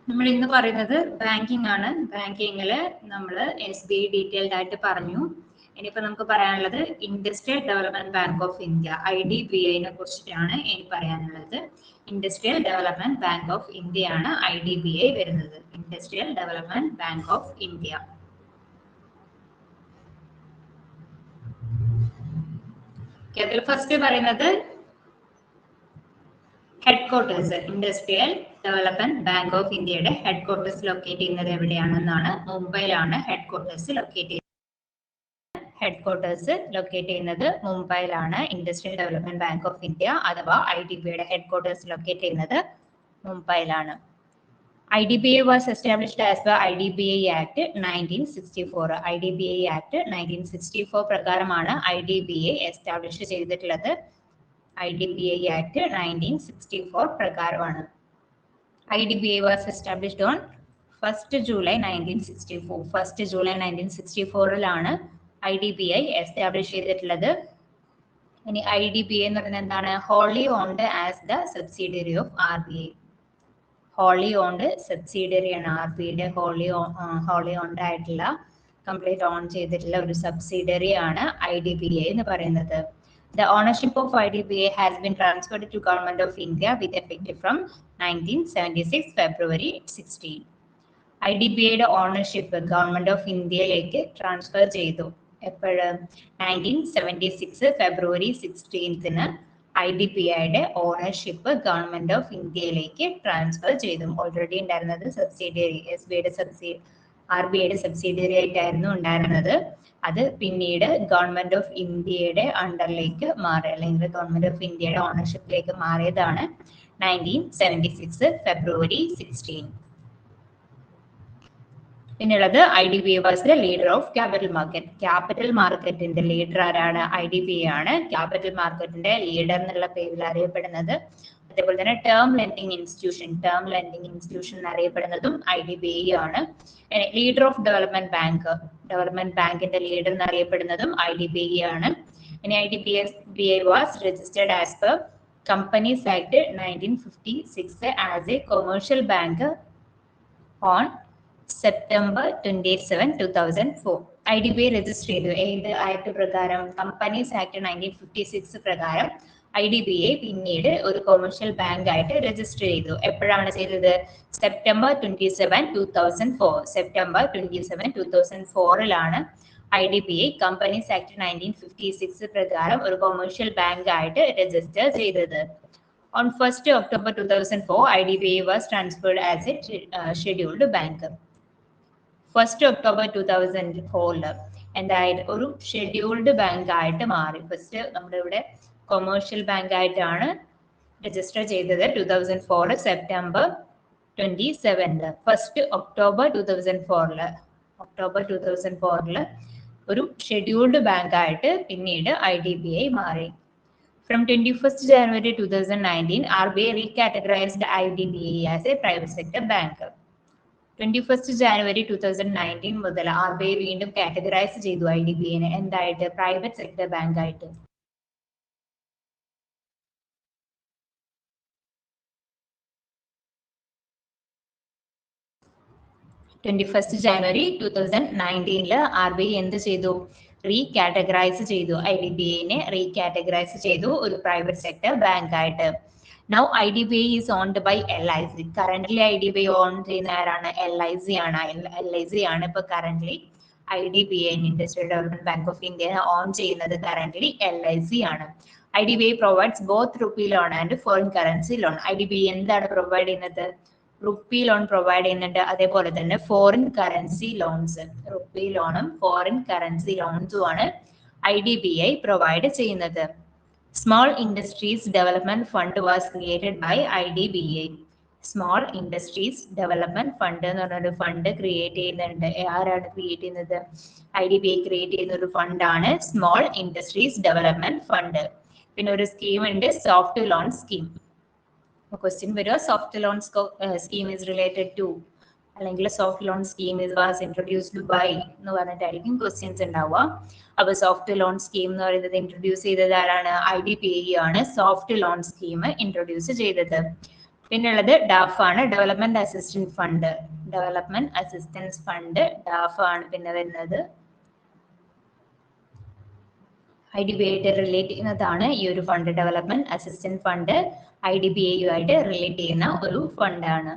നമ്മൾ ഇന്ന് പറയുന്നത് ബാങ്കിങ് ആണ്. ബാങ്കിങ്ങിൽ നമ്മൾ SBI ഡീറ്റെയിൽഡ് ആയിട്ട് പറഞ്ഞു. ഇനിയിപ്പോൾ നമുക്ക് പറയാനുള്ളത് industrial development bank of India IDBI കുറിച്ചിട്ടാണ് ഇനി പറയാനുള്ളത്. Industrial development bank of India ആണ് IDBI വരുന്നത്. Industrial development bank of India. അതിൽ ഫസ്റ്റ് പറയുന്നത് headquarters. Industrial development bank of ഇന്ത്യയുടെ ഹെഡ്ക്വാർട്ടേഴ്സ് ലൊക്കേറ്റ് ചെയ്യുന്നത് എവിടെയാണെന്നാണ്. മുംബൈയിലാണ് ഹെഡ്ക്വാർട്ടേഴ്സ് ലൊക്കേറ്റ് ചെയ്യുന്നത്. മുംബൈയിലാണ് industrial development bank of India അഥവാ IDBIയുടെ ഹെഡ്ക്വാർട്ടേഴ്സ് ലൊക്കേറ്റ് ചെയ്യുന്നത് മുംബൈയിലാണ്. IDBI was established as per IDBI Act 1964. IDBI Act 1964 പ്രകാരമാണ് IDBI എസ്റ്റാബ്ലിഷ് ചെയ്തിട്ടുള്ളത്. IDBI Act 1964 പ്രകാരമാണ്. IDBI was established on 1st July 1964. 1st July 1964 IDBI establish ചെയ്തിട്ടുള്ളത്. ഇനി IDBI എന്ന് പറയുന്നത് എന്താണ്? Holy owned as the subsidiary of RBI. Holy owned subsidiary ആണ്. RBIയുടെ wholly owned ആയിട്ടുള്ള കംപ്ലീറ്റ് ഓൺ ചെയ്തിട്ടുള്ള ഒരു സബ്സിഡിയറി ആണ് IDBI എന്ന് പറയുന്നത്. The ownership of IDBI has been transferred to Government of India with effect from 1976 February 16. IDBIയുടെ ownership government of ഇന്ത്യയിലേക്ക് transfer ചെയ്തു. എപ്പോഴും 1976 ഫെബ്രുവരി 16 IDBIയുടെ ഓണർഷിപ്പ് ഗവൺമെന്റ് ഓഫ് ഇന്ത്യയിലേക്ക് ട്രാൻസ്ഫർ ചെയ്തു. ഓൾറെഡി ഉണ്ടായിരുന്നത് സബ്സിഡിയറി RBIയുടെ സബ്സിഡിയറി ആയിട്ടായിരുന്നു ഉണ്ടായിരുന്നത്. അത് പിന്നീട് ഗവൺമെന്റ് ഓഫ് ഇന്ത്യയുടെ അണ്ടറിലേക്ക് മാറി, അല്ലെങ്കിൽ ഗവൺമെന്റ് ഓഫ് ഇന്ത്യയുടെ ഓണർഷിപ്പിലേക്ക് മാറിയതാണ് 1976 ഫെബ്രുവരി 16. പിന്നുള്ളത് IDBI was the leader of capital market. Capital മാർക്കറ്റിന്റെ ലീഡർ ആരാണ്? IDBI ആണ് ക്യാപിറ്റൽ മാർക്കറ്റിന്റെ ലീഡർ എന്നുള്ള പേരിൽ അറിയപ്പെടുന്നത്. അതേപോലെ തന്നെ ടേം ലെൻഡിങ് ഇൻസ്റ്റിറ്റ്യൂഷൻ അറിയപ്പെടുന്നതും IDBI ആണ്. ലീഡർ ഓഫ് ഡെവലപ്മെന്റ് ബാങ്കിന്റെ ലീഡർ എന്നറിയപ്പെടുന്നതും IDBI ആണ്. ഇനി IDBI was registered as per companies act 1956 as A commercial bank on September 27, 2004. IDBI register ചെയ്തു. ഏത് ആക്ട് പ്രകാരം? കമ്പനീസ് ആക്ട് 1956 പ്രകാരം IDBI പിന്നീട് ഒരു കൊമേഴ്ഷ്യൽ ബാങ്ക് ആയിട്ട് രജിസ്റ്റർ ചെയ്തു. എപ്പോഴാണ് ചെയ്തത്? September 27, 2004. September 27, 2004 IDBI companies act 1956 പ്രകാരം ഒരു കൊമേഴ്ഷ്യൽ ബാങ്ക് ആയിട്ട് രജിസ്റ്റർ ചെയ്തത്. On 1st October 2004, IDBI was transferred as a scheduled bank. 1st October 2004 എന്തായാലും ഒരു ഷെഡ്യൂൾഡ് ബാങ്ക് ആയിട്ട് മാറി. ഫസ്റ്റ് നമ്മുടെ ഇവിടെ കൊമേഴ്ഷ്യൽ ബാങ്ക് ആയിട്ടാണ് രജിസ്റ്റർ ചെയ്തത് 2004 സെപ്റ്റംബർ 27. 1st October 2004 ഒരു ഷെഡ്യൂൾഡ് ബാങ്ക് ആയിട്ട് പിന്നീട് IDBI മാറി. From 21st January 2019, RBI recategorized IDBI as a private sector bank. 21st January 2019 മുതൽ RBI വീണ്ടും കാറ്റഗറൈസ് ചെയ്തു IDBIനെ എന്തായിട്ട്? പ്രൈവറ്റ് സെക്ടർ ബാങ്ക് ആയിട്ട്. January 2019 RBI എന്ത് ചെയ്തു? റീകാറ്റഗറൈസ് ചെയ്തു. IDBIനെ റീകാറ്റഗറൈസ് ചെയ്തു ഒരു പ്രൈവറ്റ് സെക്ടർ ബാങ്ക് ആയിട്ട്. Now IDBI is owned by LIC. Currently IDBI on ചെയ്യുന്ന ആരാണ്? LIC ആണ്. ഇപ്പൊ currently IDBI industrial development bank of India on ചെയ്യുന്നത് കറന്റ്ലി LIC ആണ്. IDBI provides both rupee loan and foreign currency loan. IDBI എന്താണ് provide ചെയ്യുന്നത്? Rupee loan provide ചെയ്യുന്നുണ്ട്. അതേപോലെ തന്നെ ഫോറിൻ കറൻസി ലോൺസ്, റുപ്പി ലോണും ഫോറിൻ കറൻസി ലോൺസും ആണ് IDBI പ്രൊവൈഡ് ചെയ്യുന്നത്. Small industries development fund was created by IDBI. Small industries development fund എന്ന് പറഞ്ഞൊരു ഫണ്ട് ക്രിയേറ്റ് ചെയ്യുന്നുണ്ട്. ആരാണ് ക്രിയേറ്റ് ചെയ്യുന്നത്? IDBI ക്രിയേറ്റ് ചെയ്യുന്ന ഒരു ഫണ്ടാണ് സ്മോൾ ഇൻഡസ്ട്രീസ് ഡെവലപ്മെന്റ് ഫണ്ട്. പിന്നെ ഒരു സ്കീം ഉണ്ട്, സോഫ്റ്റ് ലോൺ സ്കീം. ക്വസ്റ്റ്യൻ വരിക, soft loan scheme is related to, അല്ലെങ്കിൽ soft loan scheme was introduced by എന്ന് പറഞ്ഞിട്ടായിരിക്കും ക്വസ്റ്റ്യൻസ് ഉണ്ടാവുക. അപ്പൊ സോഫ്റ്റ് ലോൺ സ്കീം എന്ന് പറയുന്നത് ഇൻട്രൊഡ്യൂസ് ചെയ്തത് ആരാണ്? IDBI ആണ് സോഫ്റ്റ് ലോൺ സ്കീം ഇൻട്രൊഡ്യൂസ് ചെയ്തത്. പിന്നുള്ളത് ഡാഫ് ആണ്, development assistance fund. Development assistance fund DAF ആണ് പിന്നെ വരുന്നത്. IDBA ആയിട്ട് റിലേറ്റ് ചെയ്യുന്നതാണ് ഈ ഒരു fund. Development assistance fund IDBA ആയിട്ട് റിലേറ്റ് ചെയ്യുന്ന ഒരു ഫണ്ടാണ്.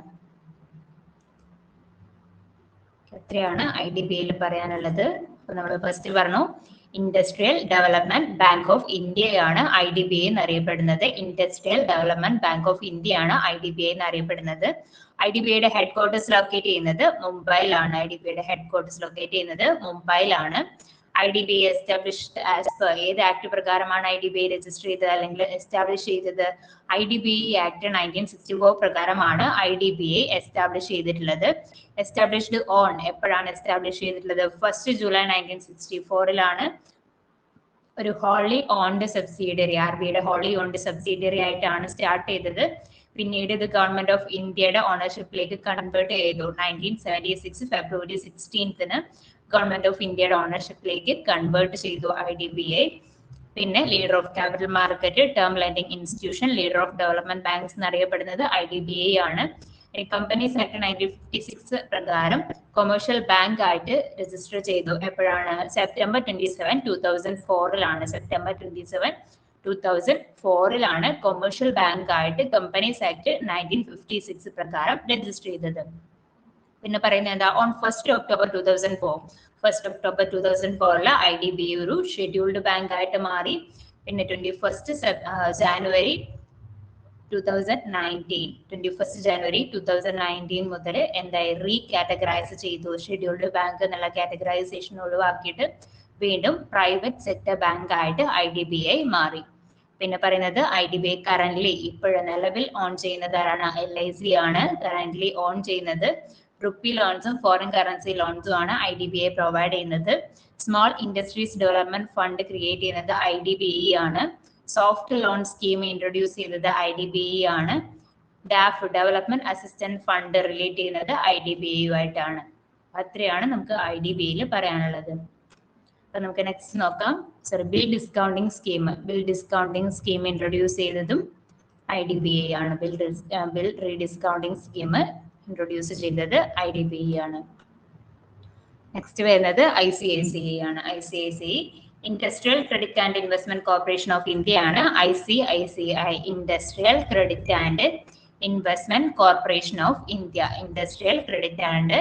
എത്രയാണ് IDBA പറയാനുള്ളത്? അപ്പൊ നമ്മൾ ഫസ്റ്റ് പറഞ്ഞു ഇൻഡസ്ട്രിയൽ ഡെവലപ്മെന്റ് ബാങ്ക് ഓഫ് ഇന്ത്യയാണ് IDBA എന്നറിയപ്പെടുന്നത്. ഇൻഡസ്ട്രിയൽ ഡെവലപ്മെന്റ് ബാങ്ക് ഓഫ് ഇന്ത്യയാണ് IDBA എന്നറിയപ്പെടുന്നത്. IDBAയുടെ ഹെഡ് ക്വാർട്ടേഴ്സ് ലൊക്കേറ്റ് ചെയ്യുന്നത് മുംബൈയിലാണ്. IDBAയുടെ ഹെഡ് ക്വാർട്ടേഴ്സ് ലൊക്കേറ്റ് ചെയ്യുന്നത് മുംബൈയിലാണ്. IDBA എസ്റ്റാബ്ലിഷ്ഡ് ആസ് പെർ ഏത് ആക്ട് പ്രകാരമാണ് IDBA രജിസ്റ്റർ ചെയ്തത് അല്ലെങ്കിൽ എസ്റ്റാബ്ലിഷ് ചെയ്തത്? IDBA ആക്ട് 1964 പ്രകാരമാണ് IDBA എസ്റ്റാബ്ലിഷ് ചെയ്തിട്ടുള്ളത്. എസ്റ്റാബ്ലിഷ്ഡ് ഓൺ എപ്പോഴാണ് എസ്റ്റാബ്ലിഷ് ചെയ്തിട്ടുള്ളത്? 1 ജൂലൈ 1964 ഒരു ഹോളി ഓൺഡ് സബ്സിഡിയറി, RBIയുടെ ഹോളി ഓൺഡ് സബ്സിഡിയറി ആയിട്ടാണ് സ്റ്റാർട്ട് ചെയ്തത്. പിന്നീട് ഇത് ഗവൺമെന്റ് ഓഫ് ഇന്ത്യയുടെ ഓണർഷിപ്പിലേക്ക് കൺവേർട്ട് ചെയ്തു. 1976 ഫെബ്രുവരി 16 ഗവൺമെന്റ് ഓഫ് ഇന്ത്യയുടെ ഓണർഷിപ്പിലേക്ക് കൺവേർട്ട് ചെയ്തു IDBA. പിന്നെ leader of capital market, term lending institution, leader of development banks എന്നറിയപ്പെടുന്നത് IDBA ആണ്. കമ്പനീസ് ആക്ട് 1956 പ്രകാരം കൊമേഴ്ഷ്യൽ ബാങ്ക് ആയിട്ട് രജിസ്റ്റർ ചെയ്തു. എപ്പോഴാണ്? സെപ്റ്റംബർ 27, 2004 സെപ്റ്റംബർ 27, 2004 കൊമേഴ്ഷ്യൽ ബാങ്ക് ആയിട്ട് കമ്പനീസ് ആക്ട് 1956 പ്രകാരം രജിസ്റ്റർ ചെയ്തത്. പിന്നെ പറയുന്നത് എന്താ? ഓൺ 1 ഒക്ടോബർ 2004 1 ഒക്ടോബർ 2004 IDBA ഒരു ഷെഡ്യൂൾഡ് ബാങ്ക് ആയിട്ട് മാറി. പിന്നെ 21 ജാനുവരി 2019 മുതൽ എന്തായി? റീകാറ്റഗറൈസ് ചെയ്തു. ഷെഡ്യൂൾഡ് ബാങ്ക് എന്നുള്ള കാറ്റഗറൈസേഷൻ ഒഴിവാക്കിയിട്ട് വീണ്ടും പ്രൈവറ്റ് സെക്ടർ ബാങ്ക് ആയിട്ട് IDBA മാറി. പിന്നെ പറയുന്നത് IDBA കറന്റ്ലി ഇപ്പോഴും നിലവിൽ ഓൺ ചെയ്യുന്നത് ആരാണ്? LIC ആണ് കറന്റ്ലി ഓൺ ചെയ്യുന്നത്. റുപ്പി ലോൺസും ഫോറിൻ കറൻസി ലോൺസും ആണ് IDBA പ്രൊവൈഡ് ചെയ്യുന്നത്. Small industries development fund create ചെയ്യുന്നത് IDBA ആണ്. സോഫ്റ്റ് ലോൺ സ്കീം ഇൻട്രൊഡ്യൂസ് ചെയ്തത് IDBA ആണ്. ഡാഫ് ഡെവലപ്മെന്റ് അസിസ്റ്റന്റ് ഫണ്ട് റിലേറ്റ് ചെയ്യുന്നത് IDBA ആയിട്ടാണ്. അത്രയാണ് നമുക്ക് IDBA പറയാനുള്ളത്. അപ്പൊ നമുക്ക് നെക്സ്റ്റ് നോക്കാം. Bill discounting scheme. Bill discounting scheme introduce ചെയ്തതും IDBA ആണ്. ബിൽ റീഡിസ്കൗണ്ടിങ് സ്കീം ഇൻട്രൊഡ്യൂസ് ചെയ്തത് IDBA ആണ്. നെക്സ്റ്റ് വരുന്നത് ICICI ആണ്. ICICI industrial credit and investment corporation of India ആണ്. ICICI industrial credit and investment corporation of India. Industrial credit and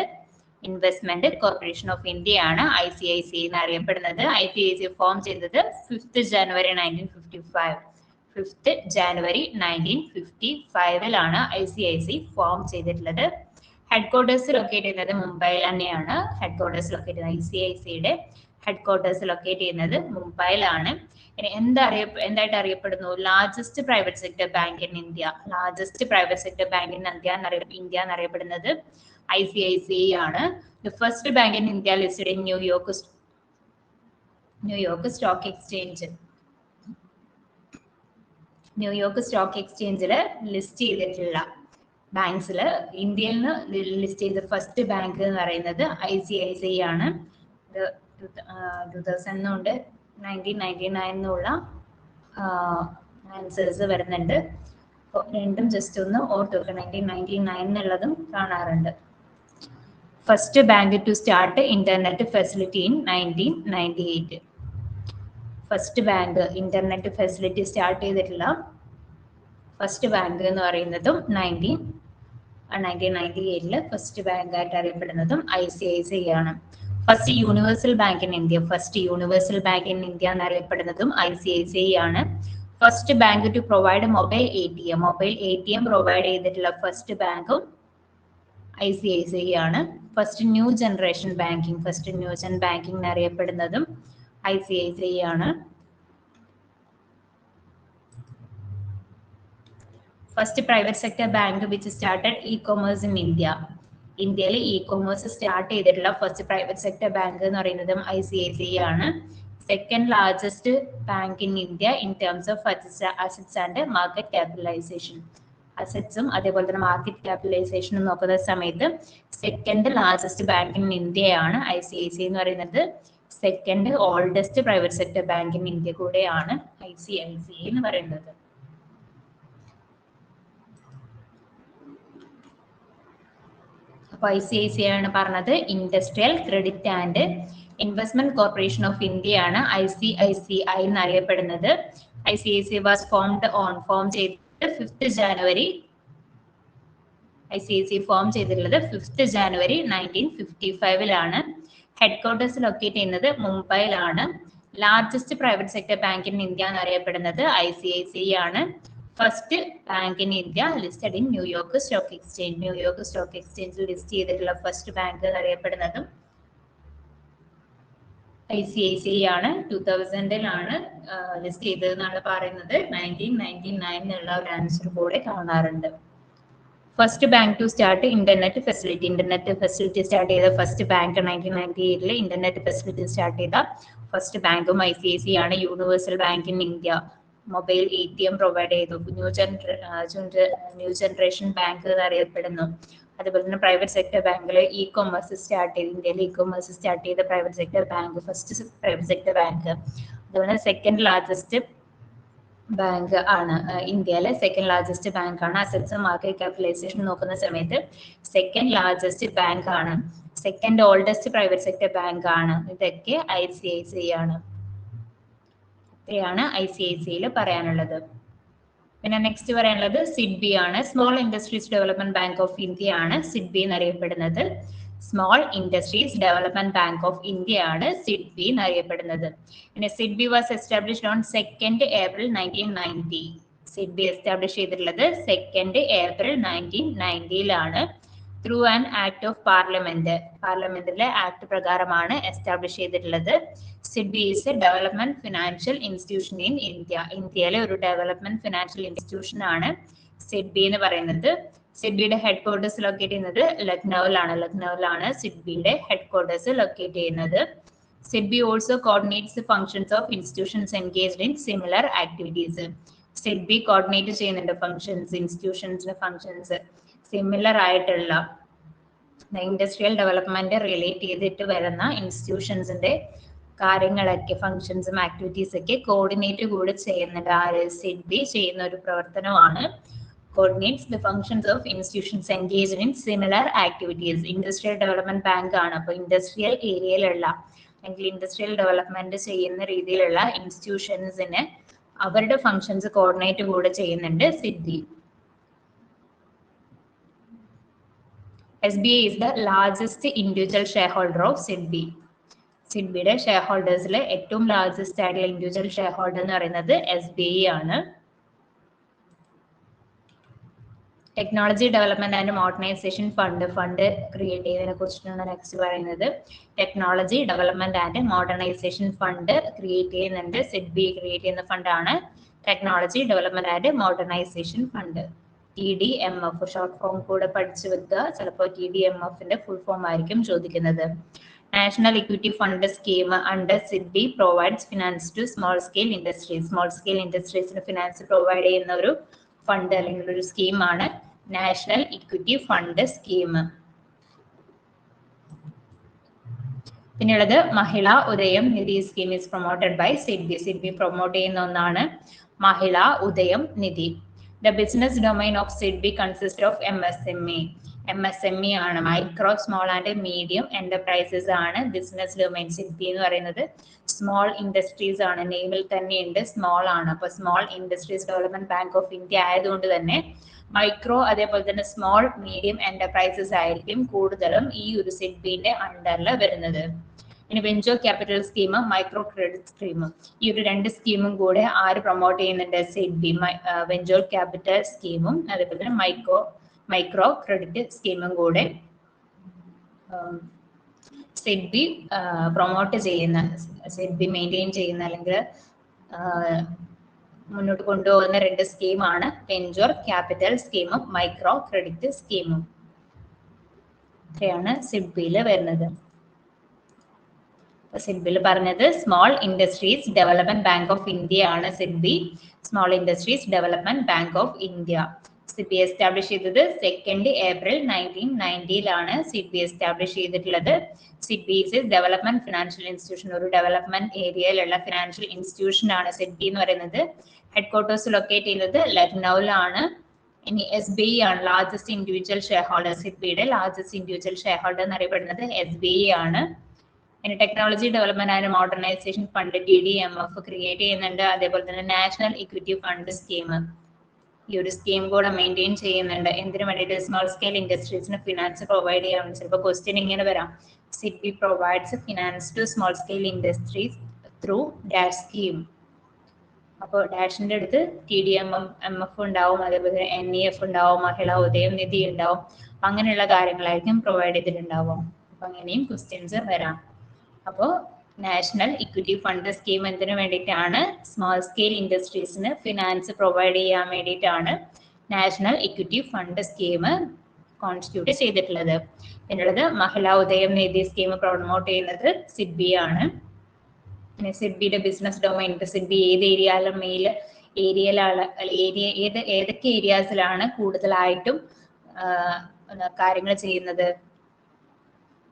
investment corporation of India ആണ് ICICI എന്നറിയപ്പെടുന്നത്. ICICI form ചെയ്തത് 5 ജനുവരി 1955. 5 ജനുവരി 1955 ICICI form ചെയ്തിട്ടുള്ളത്. Head quarters locate ചെയ്യുന്നത് മുംബൈയിൽ തന്നെയാണ്. Head quarters locate ചെയ്യുന്നത് ICICIയുടെ head quarters locate ചെയ്യുന്നത് മുംബൈയിലാണ്. ഇനി എന്തായിട്ട് അറിയപ്പെടുന്നു? Largest private sector bank in India. Largest private sector bank in India എന്നറിയപ്പെടുന്നത് ICICI ആണ്. The first bank in India listed in New York stock exchange. New York stock എക്സ്ചേഞ്ചിൽ list ചെയ്തിട്ടുള്ള ബാങ്ക്സിൽ ഇന്ത്യയിൽ നിന്ന് ലിസ്റ്റ് ചെയ്ത ഫസ്റ്റ് ബാങ്ക് എന്ന് പറയുന്നത് ICICI ആണ്. 2000 1999 ആൻസേഴ്സ് വരുന്നുണ്ട്. രണ്ടും ജസ്റ്റ് ഒന്ന് ഓർത്ത് വെക്കുക. 1999 എന്നുള്ളതും കാണാറുണ്ട്. First bank to start internet facility in 1998. First bank internet facility start ചെയ്തിട്ടുള്ള ഫസ്റ്റ് ബാങ്ക് എന്ന് പറയുന്നതും 1998 ഫസ്റ്റ് ബാങ്ക് ആയിട്ട് അറിയപ്പെടുന്നതും ICICI ആണ്. First universal bank in India. First universal bank in India എന്നറിയപ്പെടുന്നതും ICICI ആണ്. First bank to provide mobile ATM provide ചെയ്തിട്ടുള്ള first ബാങ്കും ICICI ആണ്. ഫസ്റ്റ് ന്യൂ ജനറേഷൻ ബാങ്കിങ് എന്നറിയപ്പെടുന്നതും ICICI ആണ്. First private sector bank which started e-commerce in India. ഇന്ത്യയിൽ e-commerce start ചെയ്തിട്ടുള്ള first private sector bank എന്ന് പറയുന്നതും ICICI ആണ്. Second largest bank in India in terms of assets and market capitalisation. അസറ്റ്സും അതേപോലെ തന്നെ മാർക്കറ്റ് ക്യാപിറ്റലൈസേഷനും നോക്കുന്ന സമയത്ത് സെക്കൻഡ് ലാർജസ്റ്റ് ബാങ്ക് ഇൻ ഇന്ത്യയാണ് ICICI എന്ന് പറയുന്നത്. Second oldest private sector bank in India കൂടെയാണ് ICICI എന്ന് പറയുന്നത്. അപ്പോൾ ICICI ആണ് പറഞ്ഞത് industrial credit and investment corporation of India ആണ് ICICI എന്നറിയപ്പെടുന്നത്. ICICI വാസ് ഫോം ചെയ്തത് 5th ജാനുവരി. ICICI ഫോം ചെയ്തിട്ടുള്ളത് 5th ജാനുവരി 1955 ഹെഡ്ക്വാർട്ടേഴ്സ് ലൊക്കേറ്റ് ചെയ്യുന്നത് മുംബൈയിലാണ്. Largest private sector bank in India എന്നറിയപ്പെടുന്നത് ICICI ആണ്. First bank in India listed in New York stock exchange. New York stock എക്സ്ചേഞ്ചിൽ list ചെയ്തിട്ടുള്ള ഫസ്റ്റ് ബാങ്ക് എന്നറിയപ്പെടുന്നതും ICICI ആണ്. 2000 ലിസ്റ്റ് ചെയ്തതെന്നാണ് പറയുന്നത്. 1999 എന്നുള്ള ഒരു ആൻസർ കൂടെ കാണാറുണ്ട്. First bank to start internet facility start ചെയ്ത first bank 1998 internet facility start ചെയ്ത ഫസ്റ്റ് ബാങ്കും ICICI ആണ്. Universal bank in India mobile ATM provide ചെയ്തു. ന്യൂ ജനറേഷൻ ബാങ്ക് എന്നറിയപ്പെടുന്നു. അതുപോലെ തന്നെ പ്രൈവറ്റ് സെക്ടർ ബാങ്കിൽ ഇ-കൊമേഴ്സ് സ്റ്റാർട്ട് ചെയ്ത് ഇന്ത്യയിൽ ഇ-കൊമേഴ്സ് സ്റ്റാർട്ട് ചെയ്ത private sector bank, first private sector bank. അതുപോലെ സെക്കൻഡ് ലാർജസ്റ്റ് ബാങ്ക് ആണ് ഇന്ത്യയിലെ സെക്കൻഡ് ലാർജസ്റ്റ് ബാങ്ക് ആണ്. അസറ്റ്സ് മാർക്കറ്റ് ക്യാപിറ്റലൈസേഷൻ നോക്കുന്ന സമയത്ത് സെക്കൻഡ് ലാർജസ്റ്റ് ബാങ്ക് ആണ്. Second oldest private sector bank ആണ്. ഇതൊക്കെ ICICI ആണ്. ഇത്രയാണ് ICICI പറയാനുള്ളത്. പിന്നെ നെക്സ്റ്റ് പറയാനുള്ളത് SIDBI ആണ്. Small industries development bank of India ആണ് SIDBI എന്നറിയപ്പെടുന്നത്. Small industries development bank of India ആണ് SIDBI എന്നറിയപ്പെടുന്നത്. പിന്നെ SIDBI was established on 2nd April 1990. SIDBI എസ്റ്റാബ്ലിഷ് ചെയ്തിട്ടുള്ളത് 2nd April 1990 through an act of പാർലമെന്റിലെ ആക്ട് പ്രകാരമാണ് എസ്റ്റാബ്ലിഷ് ചെയ്തിട്ടുള്ളത്. SIDBI is a development financial institution in India. ഇന്ത്യയിലെ ഒരു ഡെവലപ്മെന്റ് ഫിനാൻഷ്യൽ ഇൻസ്റ്റിറ്റ്യൂഷൻ ആണ് SIDBI എന്ന് പറയുന്നത്. SIDBIയുടെ ഹെഡ്ക്വാർട്ടേഴ്സ് ലൊക്കേറ്റ് ചെയ്യുന്നത് ലക്നൌവിലാണ് SIDBIയുടെ ഹെഡ്ക്വാർട്ടേഴ്സ് ലൊക്കേറ്റ് ചെയ്യുന്നത്. SIDBI also coordinates the functions of institutions engaged in similar activities. SIDBI coordinate ചെയ്യുന്നുണ്ട് ഫങ്ഷൻസ്, ഇൻസ്റ്റിറ്റ്യൂഷൻസിന്റെ ഫങ്ഷൻസ് സിമിലർ ആയിട്ടുള്ള ഇൻഡസ്ട്രിയൽ ഡെവലപ്മെന്റ് റിലേറ്റ് ചെയ്തിട്ട് വരുന്ന ഇൻസ്റ്റിറ്റ്യൂഷൻസിന്റെ കാര്യങ്ങളൊക്കെ, ഫങ്ഷൻസും ആക്ടിവിറ്റീസ് ഒക്കെ കോർഡിനേറ്റ് കൂടെ ചെയ്യുന്നുണ്ട്. SIDBI ചെയ്യുന്ന ഒരു പ്രവർത്തനമാണ് coordinates the functions of institutions engaged in similar activities. Industrial development bank ആണ്. അപ്പോൾ ഇൻഡസ്ട്രിയൽ ഏരിയയിലുള്ള അല്ലെങ്കിൽ ഇൻഡസ്ട്രിയൽ ഡെവലപ്മെന്റ് ചെയ്യുന്ന രീതിയിലുള്ള ഇൻസ്റ്റിറ്റ്യൂഷൻസിന് അവരുടെ ഫങ്ഷൻസ് കോർഡിനേറ്റ് കൂടെ ചെയ്യുന്നുണ്ട് SIDBI. SBI is the largest individual shareholder of SIDBI. SIDBIയുടെ ഷെയർ ഹോൾഡേഴ്സിലെ ഏറ്റവും ലാർജസ്റ്റ് ആയിട്ടുള്ള ഇൻഡിവിജ്വൽ ഷെയർ ഹോൾഡർ എന്ന് പറയുന്നത് SBI ആണ്. Technology development and modernisation fund create ചെയ്തതിനെ കുറിച്ചിട്ടാണ് നെക്സ്റ്റ് പറയുന്നത്. Technology development and modernisation fund create ചെയ്യുന്നുണ്ട്. SIDBI ക്രിയേറ്റ് ചെയ്യുന്ന ഫണ്ടാണ് technology development and modernisation fund. TDMF short form കൂടെ പഠിച്ചു വെക്കുക. ചിലപ്പോൾ TDMFന്റെ ഫുൾ ഫോം ആയിരിക്കും ചോദിക്കുന്നത്. National equity fund scheme under SIDBI provides finance to small scale industries. Small scale ഇൻഡസ്ട്രീസിന് ഫിനാൻസ് പ്രൊവൈഡ് ചെയ്യുന്ന ഒരു ഫണ്ട് അല്ലെങ്കിൽ ഒരു സ്കീമാണ് നാഷണൽ ഇക്വിറ്റി ഫണ്ട് സ്കീം. പിന്നെയുള്ളത് Mahila Udyam Nidhi scheme is promoted by SIDBI promote ചെയ്യുന്ന ഒന്നാണ് Mahila Udyam Nidhi. The business domain of SIDBI consists of MSME ആണ്. Micro small and medium enterprises ആണ് ബിസിനസ് ഡൊമൈൻ. SIDBI എന്ന് പറയുന്നത് സ്മോൾ ഇൻഡസ്ട്രീസ് ആണ്. നെയിമിൽ തന്നെയുണ്ട് സ്മോൾ ആണ്. അപ്പോൾ small industries development bank of India ആയതുകൊണ്ട് തന്നെ മൈക്രോ അതേപോലെ തന്നെ സ്മോൾ മീഡിയം എന്റർപ്രൈസസ് ആയിരിക്കും കൂടുതലും ഈ ഒരു SIDBIന്റെ അണ്ടറിൽ വരുന്നത്. ഇനി venture capital scheme, micro credit scheme, ഈ ഒരു രണ്ട് സ്കീമും കൂടെ ആര് പ്രൊമോട്ട് ചെയ്യുന്നുണ്ട്? SIDBI. വെഞ്ചർ ക്യാപിറ്റൽ സ്കീമും അതേപോലെ തന്നെ മൈക്രോ ക്രെഡിറ്റ് സ്കീമും കൂടെ SIDBI പ്രൊമോട്ട് ചെയ്യുന്ന, SIDBI മെയിൻറ്റെയിൻ ചെയ്യുന്ന അല്ലെങ്കിൽ മുന്നോട്ട് കൊണ്ടുപോകുന്ന രണ്ട് സ്കീമാണ് വെഞ്ചർ ക്യാപിറ്റൽ സ്കീമും മൈക്രോ ക്രെഡിറ്റ് സ്കീമും. ഇത്രയാണ് SIDBIയിൽ വരുന്നത്. SIDBIയിൽ പറഞ്ഞത് small industries development bank of India ആണ് SIDBI. Small industries development bank of India. SIDBI establish ചെയ്തത് 2nd April 1990 SIDBI എസ്റ്റാബ്ലിഷ് ചെയ്തിട്ടുള്ളത്. SIDBI is development financial institution. ഒരു ഡെവലപ്മെന്റ് ഏരിയയിലുള്ള ഫിനാൻഷ്യൽ ഇൻസ്റ്റിറ്റ്യൂഷൻ ആണ് SIDBI എന്ന് പറയുന്നത്. ഹെഡ്ക്വാർട്ടേഴ്സ് ലൊക്കേറ്റ് ചെയ്യുന്നത് ലക്നൌവിലാണ്. ഇനി SBI ആണ് ലാർജസ്റ്റ് ഇൻഡിവിജ്വൽ ഷെയർ ഹോൾഡർ. സിഡ്ബിയുടെ ലാർജസ്റ്റ് ഇൻഡിവിജ്വൽ ഷെയർ ഹോൾഡർ എന്നറിയപ്പെടുന്നത് SBI ആണ്. ഇനി technology development and modernisation fund TDMF create ചെയ്യുന്നുണ്ട്. അതേപോലെ തന്നെ നാഷണൽ ഇക്വിറ്റി ഫണ്ട് സ്കീം, ഈ ഒരു സ്കീം കൂടെ മെയിൻറ്റെയിൻ ചെയ്യുന്നുണ്ട്. എന്തിനു വേണ്ടിയിട്ട്? സ്മോൾ സ്കെയിൽ ഇൻഡസ്ട്രീസിന് ഫിനാൻസ് പ്രൊവൈഡ് ചെയ്യാൻ. ചിലപ്പോൾ ക്വസ്റ്റ്യൻ ഇങ്ങനെ വരാം, SIDBI provides finance to small scale industries through dash scheme. അപ്പോൾ ഡാഷിന്റെ അടുത്ത് TDMF ഉണ്ടാവും, അതേപോലെ NEF ഉണ്ടാവും, മഹിളാ ഉദയനിധി ഉണ്ടാവും. അങ്ങനെയുള്ള കാര്യങ്ങളായിരിക്കും പ്രൊവൈഡ് ചെയ്തിട്ടുണ്ടാവും. അപ്പൊ അങ്ങനെയും ക്വസ്റ്റ്യൻസ് വരാം. അപ്പോൾ നാഷണൽ ഇക്വിറ്റി ഫണ്ട് സ്കീം എന്തിനു വേണ്ടിയിട്ടാണ്? സ്മോൾ സ്കെയിൽ ഇൻഡസ്ട്രീസിന് ഫിനാൻസ് പ്രൊവൈഡ് ചെയ്യാൻ വേണ്ടിയിട്ടാണ് national equity fund scheme constitute ചെയ്തിട്ടുള്ളത്. പിന്നുള്ളത് മഹിളാ ഉദയനിധി സ്കീം പ്രൊമോട്ട് ചെയ്യുന്നത് സിഡ്ബി ആണ്. പിന്നെ സിഡ്ബിയുടെ ബിസിനസ് ഡൊമൈൻ, സിഡ്ബി ഏത് ഏതൊക്കെ ഏരിയാസിലാണ് കൂടുതലായിട്ടും കാര്യങ്ങൾ ചെയ്യുന്നത്,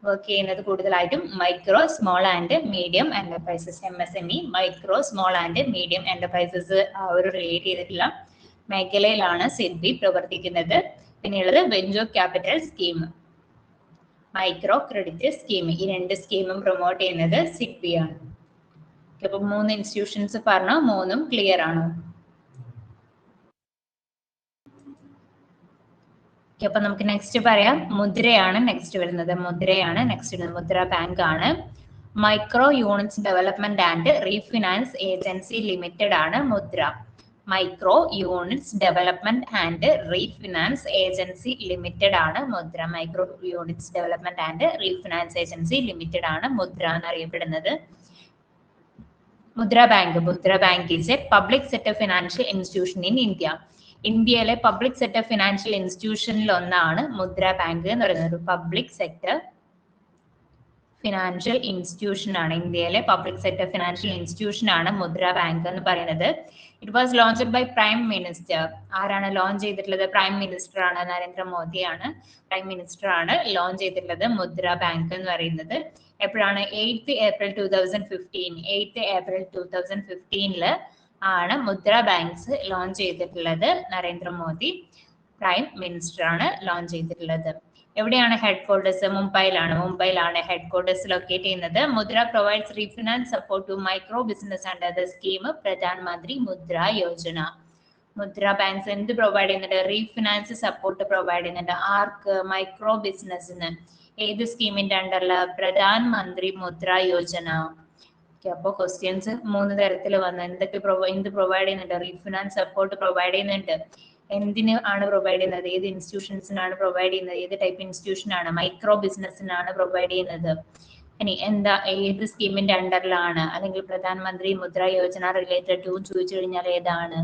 വർക്ക് ചെയ്യുന്നത്? കൂടുതലായിട്ടും micro small and medium enterprises, MSME, micro small and medium enterprises ആ ഒരു റിലേറ്റ് ചെയ്തിട്ടുള്ള മേഖലയിലാണ് സിഡ്ബി പ്രവർത്തിക്കുന്നത്. പിന്നെയുള്ളത് venture capital scheme, micro credit scheme. ഈ രണ്ട് സ്കീമും പ്രൊമോട്ട് ചെയ്യുന്നത് സിഡ്ബി ആണ്. അപ്പൊ 3 ഇൻസ്റ്റിറ്റ്യൂഷൻസ് പറഞ്ഞ 3ഉം ക്ലിയർ ആണോ? അപ്പൊ നമുക്ക് നെക്സ്റ്റ് പറയാം. മുദ്രയാണ് നെക്സ്റ്റ് വരുന്നത്. മുദ്ര ബാങ്ക് ആണ്. Micro units development and refinance agency limited ആണ് മുദ്ര. Micro units development and refinance agency limited ആണ് മുദ്ര. Micro units development and refinance agency limited ആണ് മുദ്ര എന്നറിയപ്പെടുന്നത്. മുദ്ര bank is A public sector financial institution in India. ഇന്ത്യയിലെ public sector financial ഇൻസ്റ്റിറ്റ്യൂഷനിൽ ഒന്നാണ് മുദ്ര ബാങ്ക് എന്ന് പറയുന്നത്. പബ്ലിക് സെക്ടർ ഫിനാൻഷ്യൽ ഇൻസ്റ്റിറ്റ്യൂഷൻ ആണ്, ഇന്ത്യയിലെ പബ്ലിക് സെക്ടർ ഫിനാൻഷ്യൽ ഇൻസ്റ്റിറ്റ്യൂഷൻ ആണ് മുദ്ര ബാങ്ക് എന്ന് പറയുന്നത്. It was launched by prime minister. ആരാണ് ലോഞ്ച് ചെയ്തിട്ടുള്ളത്? പ്രൈം മിനിസ്റ്റർ ആണ്, നരേന്ദ്രമോദിയാണ് പ്രൈം മിനിസ്റ്റർ ആണ് ലോഞ്ച് ചെയ്തിട്ടുള്ളത് മുദ്ര ബാങ്ക് എന്ന് പറയുന്നത്. എപ്പോഴാണ്? 8th April 2015 ആണ് മുദ്ര ബാങ്ക്സ് ലോഞ്ച് ചെയ്തിട്ടുള്ളത്. നരേന്ദ്രമോദി പ്രൈം മിനിസ്റ്റർ ആണ് ലോഞ്ച് ചെയ്തിട്ടുള്ളത്. എവിടെയാണ് ഹെഡ് ക്വാർട്ടേഴ്സ്? മുംബൈയിലാണ് ഹെഡ് ക്വാർട്ടേഴ്സ് ലൊക്കേറ്റ് ചെയ്യുന്നത്. Mudra provides refinance support to micro business under the scheme Pradhan Mantri Mudra Yojana. മുദ്ര ബാങ്ക്സ് എന്ത് പ്രൊവൈഡ് ചെയ്യുന്നുണ്ട്? റീഫിനാൻസ് സപ്പോർട്ട് പ്രൊവൈഡ് ചെയ്യുന്നുണ്ട്. ആർക്ക്? മൈക്രോ ബിസിനസിന്. ഏത് സ്കീമിന്റെ അണ്ടറിൽ? പ്രധാനമന്ത്രി മുദ്ര യോജന. അപ്പൊ ക്വസ്റ്റ്യൻസ് 3 തരത്തിൽ വന്നു. എന്ത് പ്രൊവൈഡ് ചെയ്യുന്നുണ്ട്? റീഫിനാൻസ് സപ്പോർട്ട് പ്രൊവൈഡ് ചെയ്യുന്നുണ്ട്. എന്തിന് ആണ് പ്രൊവൈഡ് ചെയ്യുന്നത്? ഏത് ഇൻസ്റ്റിറ്റ്യൂഷൻസിനാണ് പ്രൊവൈഡ് ചെയ്യുന്നത്? ഏത് ടൈപ്പ് ഇൻസ്റ്റിറ്റ്യൂഷൻ ആണ്? മൈക്രോ ബിസിനസിനാണ് പ്രൊവൈഡ് ചെയ്യുന്നത്. ഇനി ഏത് സ്കീമിന്റെ അണ്ടറിലാണ്? അല്ലെങ്കിൽ പ്രധാനമന്ത്രി മുദ്ര യോജന റിലേറ്റഡ് ടു ചോദിച്ചു കഴിഞ്ഞാൽ ഏതാണ്?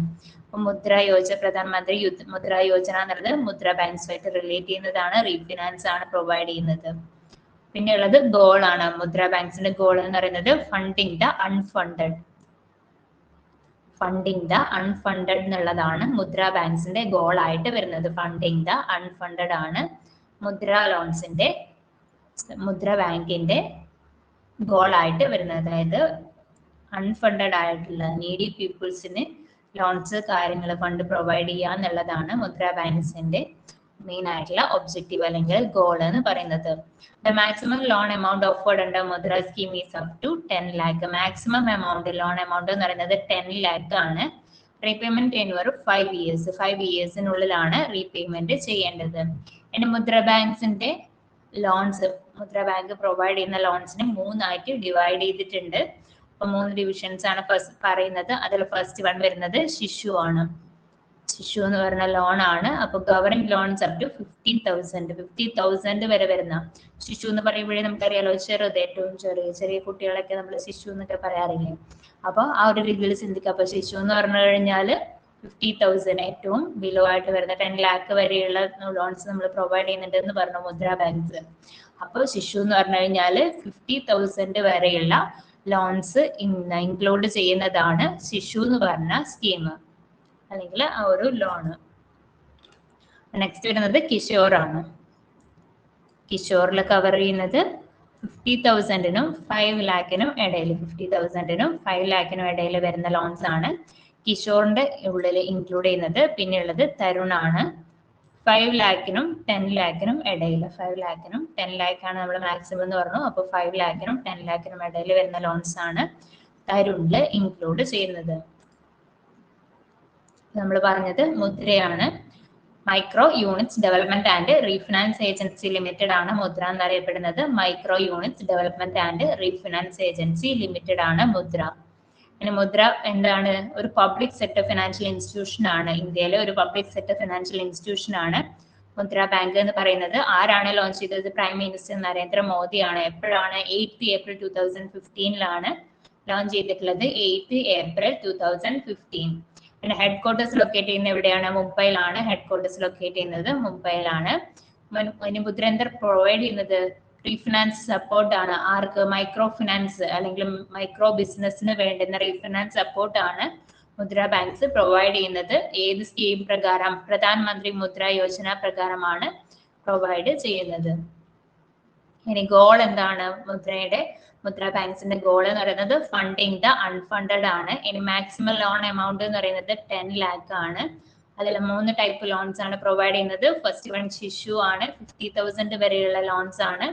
പ്രധാനമന്ത്രി മുദ്ര യോജന എന്നുള്ളത് മുദ്ര ബാങ്ക്സുമായിട്ട് റിലേറ്റ് ചെയ്യുന്നതാണ്. റീഫിനാൻസ് ആണ് പ്രൊവൈഡ് ചെയ്യുന്നത്. പിന്നെ ഉള്ളത് ഗോൾ ആണ്. മുദ്ര ബാങ്ക്സിന്റെ ഗോൾ എന്ന് പറയുന്നത് ഫണ്ടിങ് ദ അൺഫണ്ടഡ് എന്നുള്ളതാണ് മുദ്ര ബാങ്ക്സിന്റെ ഗോൾ ആയിട്ട് വരുന്നത്. ഫണ്ടിങ് ദ അൺഫണ്ടഡ് ആണ് മുദ്ര ബാങ്കിന്റെ ഗോൾ ആയിട്ട് വരുന്നത്. അതായത് അൺഫണ്ടഡ് ആയിട്ടുള്ള നീഡി പീപ്പിൾസിന് ലോൺസ്, ഫണ്ട് പ്രൊവൈഡ് ചെയ്യുക എന്നുള്ളതാണ് മുദ്ര ബാങ്ക്സിന്റെ മെയിൻ ആയിട്ടുള്ള ഒബ്ജക്റ്റീവ് അല്ലെങ്കിൽ ഗോൾ എന്ന് പറയുന്നത്. The maximum loan amount offered under Mudra scheme is up to 10 lakh. Maximum amount loan amount എന്ന് പറയുന്നത് 10 lakh ആണ്. Repayment tenure 5 years. 5 yearsനുള്ളിലാണ് റീപേയ്മെന്റ് ചെയ്യേണ്ടത്. ഇനി മുദ്ര ബാങ്ക്സിന്റെ ലോൺസ്, മുദ്ര ബാങ്ക് പ്രൊവൈഡ് ചെയ്യുന്ന ലോൺസിനെ 3 ആയിട്ട് ഡിവൈഡ് ചെയ്തിട്ടുണ്ട്. അപ്പൊ 3 ഡിവിഷൻസ് ആണ് പറയുന്നത്. അതിൽ ഫസ്റ്റ് വൺ വരുന്നത് ശിശു ആണ്. ശിശു എന്ന് പറഞ്ഞ ലോൺ ആണ്. അപ്പൊ ഗവർണിംഗ് ലോൺസ് അപ് ടു 50,000 വരെ വരുന്ന ശിശു എന്ന് പറയുമ്പോഴേ നമുക്കറിയാലോ, ചെറുത്, ഏറ്റവും ചെറിയ കുട്ടികളൊക്കെ നമ്മൾ ശിശു എന്നൊക്കെ പറയാറില്ലേ. അപ്പൊ ആ ഒരു രീതിയിൽ ചിന്തിക്കുക. അപ്പൊ ശിശു എന്ന് പറഞ്ഞു കഴിഞ്ഞാല് 50,000 ഏറ്റവും ബിലോ ആയിട്ട് വരുന്ന 10 lakh വരെയുള്ള ലോൺസ് നമ്മൾ പ്രൊവൈഡ് ചെയ്യുന്നുണ്ട് എന്ന് പറഞ്ഞു മുദ്ര ബാങ്ക്സ്. അപ്പൊ ശിശു എന്ന് പറഞ്ഞു കഴിഞ്ഞാല് 50,000 വരെയുള്ള ലോൺസ് ഇൻക്ലൂഡ് ചെയ്യുന്നതാണ് ശിശു എന്ന് പറഞ്ഞ സ്കീം അല്ലെങ്കിൽ ആ ഒരു ലോണ്. നെക്സ്റ്റ് വരുന്നത് കിഷോർ ആണ്. കിഷോറിൽ കവർ ചെയ്യുന്നത് 50,000-നും 5 lakhനും ഇടയിൽ, 50,000-നും 5 lakhനും ഇടയിൽ വരുന്ന ലോൺസ് ആണ് കിഷോറിന്റെ ഉള്ളിൽ ഇൻക്ലൂഡ് ചെയ്യുന്നത്. പിന്നെ ഉള്ളത് തരുണാണ്. 5 ലാഖിനും 10 ലാഖിനും ഇടയിൽ, 5 ലാഖിനും 10 ലാഖാണ് നമ്മൾ മാക്സിമം എന്ന് പറഞ്ഞു. അപ്പോൾ 5 ലാഖിനും 10 ലാഖിനും ഇടയിൽ വരുന്ന ലോൺസ് ആണ് തരുണില് ഇൻക്ലൂഡ് ചെയ്യുന്നത്. നമ്മൾ പറഞ്ഞത് മുദ്രയാണ്. Micro units development and refinance agency limited ആണ് മുദ്ര എന്നറിയപ്പെടുന്നത്. Micro units development and refinance agency limited ആണ് മുദ്ര. പിന്നെ മുദ്ര എന്താണ്? ഒരു പബ്ലിക് സെക്ടർ ഫിനാൻഷ്യൽ ഇൻസ്റ്റിറ്റ്യൂഷൻ ആണ്. ഇന്ത്യയിലെ ഒരു പബ്ലിക് സെക്ടർ ഫിനാൻഷ്യൽ ഇൻസ്റ്റിറ്റ്യൂഷൻ ആണ് മുദ്ര ബാങ്ക് എന്ന് പറയുന്നത്. ആരാണ് ലോഞ്ച് ചെയ്തത്? പ്രൈം മിനിസ്റ്റർ നരേന്ദ്രമോദിയാണ്. എപ്പോഴാണ്? 8 ഏപ്രിൽ 2015 ലോഞ്ച് ചെയ്തിട്ടുള്ളത്. 8 ഏപ്രിൽ 2015. പിന്നെ ഹെഡ് ക്വാർട്ടേഴ്സ് ലൊക്കേറ്റ് ചെയ്യുന്നത് എവിടെയാണ്? മുംബൈയിലാണ് ഹെഡ് ക്വാർട്ടേഴ്സ് ലൊക്കേറ്റ് ചെയ്യുന്നത്. മുംബൈയിലാണ്. മുദ്ര എന്താ പ്രൊവൈഡ് ചെയ്യുന്നത്? റീഫിനാൻസ് സപ്പോർട്ട് ആണ്. ആർക്ക്? മൈക്രോ ഫിനാൻസ് അല്ലെങ്കിൽ മൈക്രോ ബിസിനസിന് വേണ്ടുന്ന റീഫിനാൻസ് സപ്പോർട്ട് ആണ് മുദ്ര ബാങ്ക്സ് പ്രൊവൈഡ് ചെയ്യുന്നത്. ഏത് സ്കീം പ്രകാരം? പ്രധാനമന്ത്രി മുദ്ര യോജന പ്രകാരമാണ് പ്രൊവൈഡ് ചെയ്യുന്നത്. ഇനി ഗോൾ എന്താണ് മുദ്ര ബാങ്ക്സിന്റെ ഗോൾ എന്ന് പറയുന്നത്? ഫണ്ടിങ് ദ അൺഫണ്ടഡ് ആണ്. ഇനി മാക്സിമം ലോൺ എമൗണ്ട് എന്ന് പറയുന്നത് 10 ലാഖ് ആണ്. അതിൽ 3 ടൈപ്പ് ലോൺസ് ആണ് പ്രൊവൈഡ് ചെയ്യുന്നത്. ഫസ്റ്റ് വൺ ശിശു ആണ്. 50,000 വരെയുള്ള ലോൺസ് ആണ്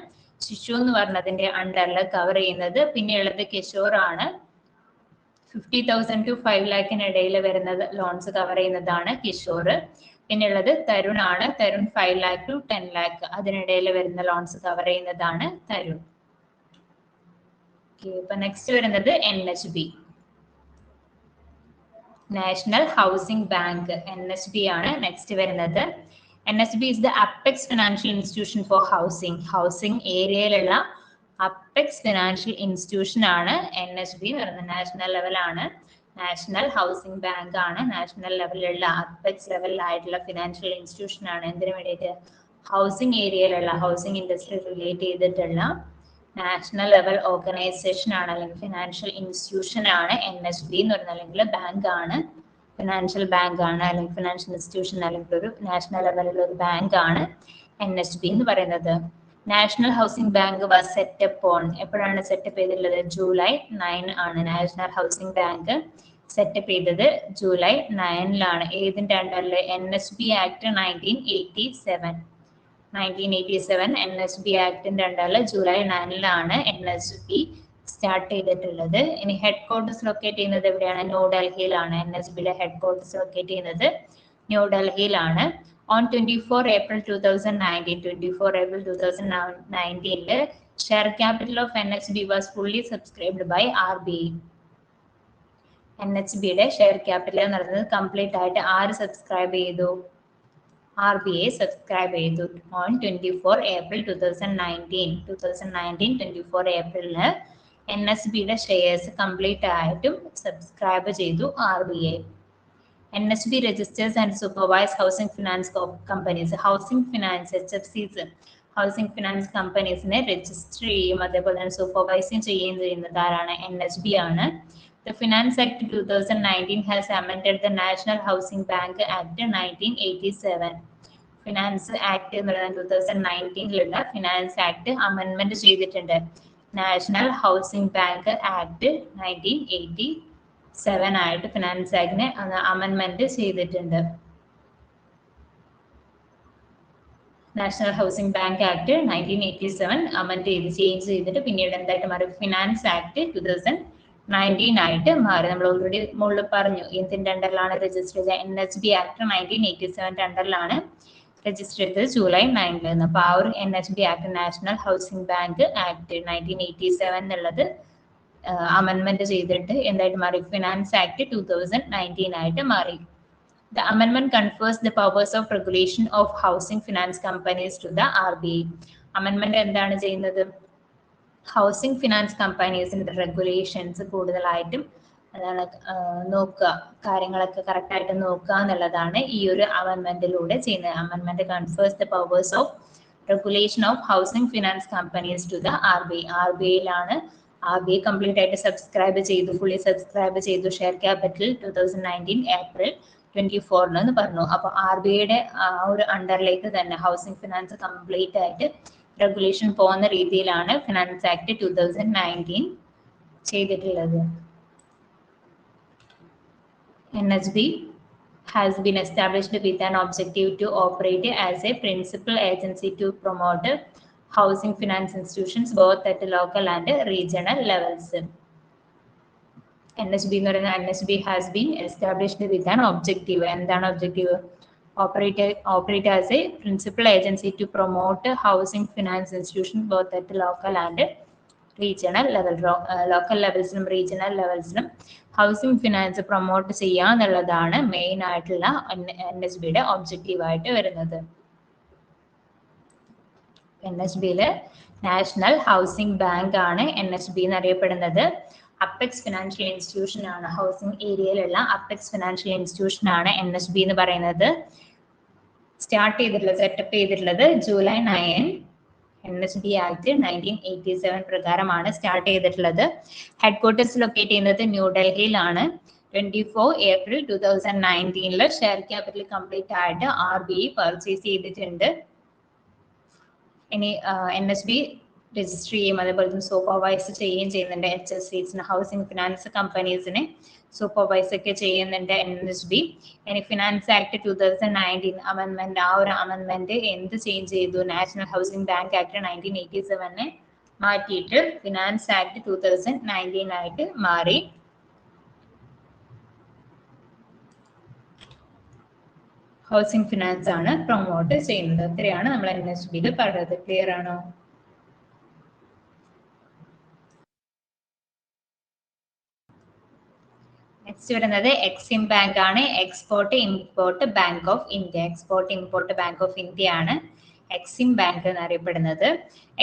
ശിശു എന്ന് പറഞ്ഞതിന്റെ അണ്ടറിൽ കവർ ചെയ്യുന്നത്. പിന്നെ ഉള്ളത് കിഷോർ ആണ്. 50,000 to 5 ലാഖിനിടയിൽ വരുന്ന ലോൺസ് കവർ ചെയ്യുന്നതാണ് കിഷോർ. പിന്നെ ഉള്ളത് തരുൺ ആണ്. തരുൺ 5 ലാഖ് to 10 ലാഖ് അതിനിടയിൽ വരുന്ന ലോൺസ് കവർ ചെയ്യുന്നതാണ് തരുൺ. ഇപ്പൊ നെക്സ്റ്റ് വരുന്നത് NHB, national housing bank. NHB ആണ് നെക്സ്റ്റ് വരുന്നത്. NHB is the apex financial institution for housing ഏരിയയിലുള്ള അപ്പെക്സ് ഫിനാൻഷ്യൽ ഇൻസ്റ്റിറ്റ്യൂഷൻ ആണ് NHB എന്ന് പറയുന്നത്. നാഷണൽ ലെവലാണ്. നാഷണൽ ഹൗസിംഗ് ബാങ്ക് ആണ്. നാഷണൽ ലെവലിലുള്ള അപ്പെക്സ് ലെവലിലായിട്ടുള്ള ഫിനാൻഷ്യൽ ഇൻസ്റ്റിറ്റ്യൂഷൻ ആണ്. എന്തിനു വേണ്ടിയിട്ട്? ഹൗസിംഗ് ഏരിയയിലുള്ള ഹൗസിംഗ് ഇൻഡസ്ട്രി റിലേറ്റ് ചെയ്തിട്ടുള്ള നാഷണൽ ലെവൽ ഓർഗനൈസേഷൻ ആണ് അല്ലെങ്കിൽ ഫിനാൻഷ്യൽ ഇൻസ്റ്റിറ്റ്യൂഷൻ ആണ് NHB എന്ന് പറയുന്നത്. അല്ലെങ്കിൽ ബാങ്ക് ആണ്, ഫിനാൻഷ്യൽ ബാങ്ക് ആണ്, അല്ലെങ്കിൽ ഫിനാൻഷ്യൽ ഇൻസ്റ്റിറ്റ്യൂഷൻ അല്ലെങ്കിൽ ഒരു നാഷണൽ ലെവലിലുള്ള ഒരു ബാങ്ക് ആണ് NHB എന്ന് പറയുന്നത്. National housing bank was set up on. എപ്പോഴാണ് സെറ്റപ്പ് ചെയ്തിട്ടുള്ളത്? July 9 ആണ്. നാഷണൽ ഹൗസിംഗ് ബാങ്ക് സെറ്റപ്പ് ചെയ്തത് July 9 ഏതിന്റെ അണ്ടറിൽ? NHB act 1987. NHB ആക്ടിന്റെ അണ്ടറിൽ July 9 NHB സ്റ്റാർട്ട് ചെയ്തിട്ടുള്ളത്. ഇനി ഹെഡ് ക്വാർട്ടേഴ്സ് ലൊക്കേറ്റ് ചെയ്യുന്നത് എവിടെയാണ്? ന്യൂഡൽഹിയിലാണ്. NHBയുടെ ഹെഡ് ക്വാർട്ടേഴ്സ് ലൊക്കേറ്റ് ചെയ്യുന്നത് ന്യൂഡൽഹിയിലാണ്. On 24 April 2019, share capital of NHB was fully subscribed by RBI. NHBയുടെ ഷെയർ ക്യാപിറ്റൽ എന്ന് പറയുന്നത് കംപ്ലീറ്റ് ആയിട്ട് ആര് സബ്സ്ക്രൈബ് ചെയ്തു? RBI സബ്സ്ക്രൈബ് ചെയ്തു. On 24 April 2019, 24 ഏപ്രിലിന് NHBയുടെ ഷെയർസ് കംപ്ലീറ്റ് ആയിട്ടും സബ്സ്ക്രൈബ് ചെയ്തു RBI. NHB registers and supervise housing finance companies. Housing finance HFCs, housing finance companiesനെ രജിസ്റ്റർ ചെയ്യും, അതേപോലെ തന്നെ സൂപ്പർവൈസിങ് ചെയ്യുന്നത് ആരാണ്? NHB ആണ്. The Finance Act 2019 has amended the National Housing Bank Act 1987. Finance act എന്ന് പറയുന്നത് 2019 ഫിനാൻസ് ആക്ട് അമെൻമെന്റ് ചെയ്തിട്ടുണ്ട്. നാഷണൽ ഹൗസിംഗ് ബാങ്ക് ആക്ട് 1987 ആയിട്ട് ഫിനാൻസ് ആക്ടിനെ അമെൻമെന്റ് ചെയ്തിട്ടുണ്ട്. National housing bank act 1987 amend ചെയ്ത് ചേഞ്ച് ചെയ്തിട്ട് പിന്നീട് എന്തായിട്ട് മാറി? ഫിനാൻസ് ആക്ട് 2019 ആയിട്ട് മാറി. നമ്മൾ ഓൾറെഡി മുകളിൽ പറഞ്ഞു എന്തിന്റെ അണ്ടറിലാണ് രജിസ്റ്റർ ചെയ്തത്? NHB ആക്ട് 1987 അണ്ടറിലാണ് രജിസ്റ്റർ ചെയ്തത് July 9 അപ്പൊ ആ ഒരു NHB act, national housing bank act 1987 എന്നുള്ളത് അമെൻമെന്റ് ചെയ്തിട്ട് എന്തായിട്ട് മാറി? ഫിനാൻസ് ആക്ട് 2019 ആയിട്ട് മാറി. The amendment confers the powers of regulation of housing finance companies to the RBI. Amendment എന്താണ് ചെയ്യുന്നത്? ഹൗസിംഗ് ഫിനാൻസ് കമ്പനീസിന്റെ റെഗുലേഷൻസ് കൂടുതലായിട്ടും അതാണ് നോക്കുക, കാര്യങ്ങളൊക്കെ കറക്റ്റ് ആയിട്ട് നോക്കുക എന്നുള്ളതാണ് ഈ ഒരു അമെൻമെന്റിലൂടെ ചെയ്യുന്നത്. അമെൻമെന്റ് confers the powers of regulation of housing finance companies to the RBI. RBIയിലാണ്. RBI കംപ്ലീറ്റ് ആയിട്ട് സബ്സ്ക്രൈബ് ചെയ്തു, ഫുള്ളി സബ്സ്ക്രൈബ് ചെയ്തു ഷെയർ ക്യാപിറ്റൽ 2019 ഏപ്രിൽ 24 എന്ന് പറഞ്ഞു. അപ്പൊ RBIയുടെ ആ ഒരു അണ്ടറിലേക്ക് തന്നെ ഹൗസിംഗ് ഫിനാൻസ് കംപ്ലീറ്റ് ആയിട്ട് റെഗുലേഷൻ പോകുന്ന രീതിയിലാണ് ഫിനാൻസ് ആക്ട് 2019 ചെയ്തിട്ടുള്ളത്. NHB has been established with an objective to operate as a principal agency to promote housing finance institutions both at local and regional levels. NHB has been established with an objective. എന്താണ് objective? Operate as a principal agency to promote housing finance institutions both at local and regional level. Local levelsലും regional levelsലും housing finance promote ചെയ്യുക എന്നുള്ളതാണ് main ആയിട്ടുള്ള NHBയുടെ objective ആയിട്ട് വരുന്നത്. NHBയില് national housing bank ആണ് NHB എന്നറിയപ്പെടുന്നത്. Apex financial institution ആണ്, housing ഏരിയയിലുള്ള apex financial institution ആണ് NHB എന്ന് പറയുന്നത്. സെറ്റപ്പ് ചെയ്തിട്ടുള്ളത് ജൂലൈ 9 NHB ആക്ട് 1987 പ്രകാരമാണ് സ്റ്റാർട്ട് ചെയ്തിട്ടുള്ളത്. ഹെഡ്ക്വാർട്ടേഴ്സ് ലൊക്കേറ്റ് ചെയ്യുന്നത് ന്യൂഡൽഹിയിലാണ്. 24 ഏപ്രിൽ 2019 ഷെയർ ക്യാപിറ്റൽ കംപ്ലീറ്റ് ആയിട്ട് RBI പർച്ചേസ് ചെയ്തിട്ടുണ്ട്. ഇനി NHB രജിസ്റ്റർ ചെയ്യും, അതേപോലെ തന്നെ സൂപ്പർവൈസ് ചെയ്യുകയും ചെയ്യുന്നുണ്ട്. HFCs ഹൗസിംഗ് ഫിനാൻസ് കമ്പനീസിനെ സൂപ്പർവൈസ് ഒക്കെ ചെയ്യുന്നുണ്ട് NHB. ഇനി ഫിനാൻസ് ആക്ട് 2019 അമെൻമെന്റ്, ആ ഒരു അമെൻമെന്റ് എന്ത് ചേഞ്ച് ചെയ്തു? നാഷണൽ ഹൗസിംഗ് ബാങ്ക് ആക്ട് 1987 മാറ്റിയിട്ട് ഫിനാൻസ് ആക്ട് 2019 ആയിട്ട് മാറി. ഹൗസിംഗ് ഫിനാൻസ് ആണ് പ്രൊമോട്ട് ചെയ്യുന്നത്. ഇത്രയാണ് നമ്മൾ NHBയിൽ പറയുന്നത്. ക്ലിയർ ആണോ? നെക്സ്റ്റ് വരുന്നത് എക്സിം ബാങ്ക് ആണ്. Export import bank of India. Export import bank of India ആണ് എക്സിം ബാങ്ക് എന്നറിയപ്പെടുന്നത്.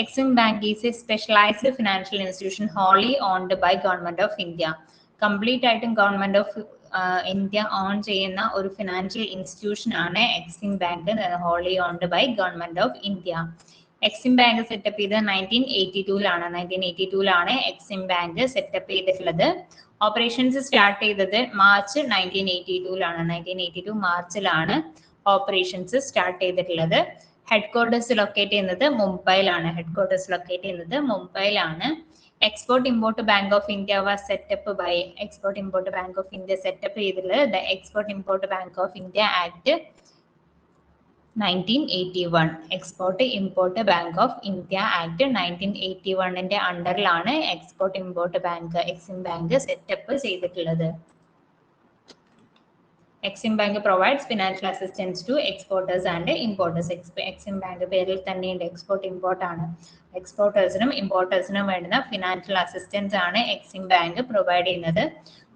EXIM bank is a specialised financial institution wholly owned by government of India. Complete ആയിട്ടും ഗവൺമെന്റ് ഓഫ് ഇന്ത്യ ഓൺ ചെയ്യുന്ന ഒരു financial institution ആണ് Exim bank, wholly owned by government of India. EXIM bank setup ചെയ്തത് 1982 EXIM bank setup ചെയ്തിട്ടുള്ളത്. Operations start ചെയ്തത് March 1982 മാർച്ചിലാണ് operations start ചെയ്തിട്ടുള്ളത്. Headquarters locate ചെയ്യുന്നത് മുംബൈയിലാണ്. Export import bank of India was set up by export import bank of India set up ചെയ്തിട്ടുള്ളത് the export import bank of India act 1981. Export import bank of India act 1981 അണ്ടറിലാണ് export import bank Exim bank setup ചെയ്തിട്ടുള്ളത്. Exim bank provides financial assistance to exporters and importers. Exim bank പേരിൽ തന്നെയുണ്ട്, export import ആണ്. എക്സ്പോർട്ടേഴ്സിനും ഇമ്പോർട്ടേഴ്സിനും വേണ്ടുന്ന financial assistance ആണ് Exim bank provide ചെയ്യുന്നത്.